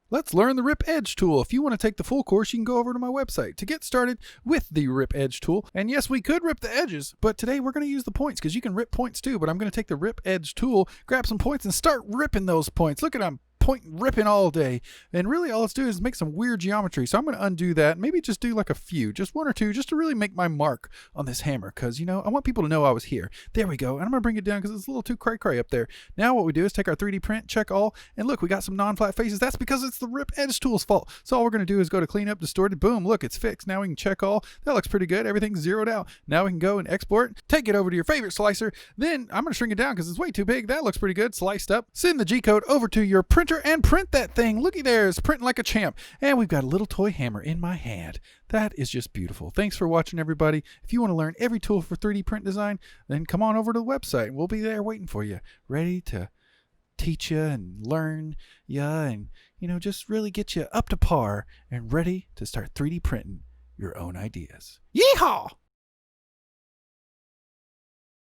Let's learn the Rip Edge tool. If you want to take the full course, you can go over to my website to get started with the Rip Edge tool. And yes, we could rip the edges, but today we're going to use the points because you can rip points too. But I'm going to take the Rip Edge tool, grab some points, and start ripping those points. Look at them. Ripping all day, and really all let's do is make some weird geometry. So I'm going to undo that, maybe just do like a few, just one or two, just to really make my mark on this hammer, because I want people to know I was here. There we go. And I'm going to bring it down because it's a little too cray up there. Now what we do is take our 3D print, check all, and look, we got some non-flat faces. That's because it's the Rip Edge tool's fault. So all we're going to do is go to clean up, distorted, boom, look, it's fixed. Now we can check all. That looks pretty good. Everything's zeroed out. Now we can go and export, take it over to your favorite slicer. Then I'm going to shrink it down because it's way too big. That looks pretty good. Sliced up. Send the G-code over to your printer and print that thing. Looky there, it's printing like a champ. And we've got a little toy hammer in my hand. That is just beautiful. Thanks for watching, everybody. If you want to learn every tool for 3D print design, then come on over to the website. We'll be there waiting for you, ready to teach you and learn you and, just really get you up to par and ready to start 3D printing your own ideas. Yeehaw!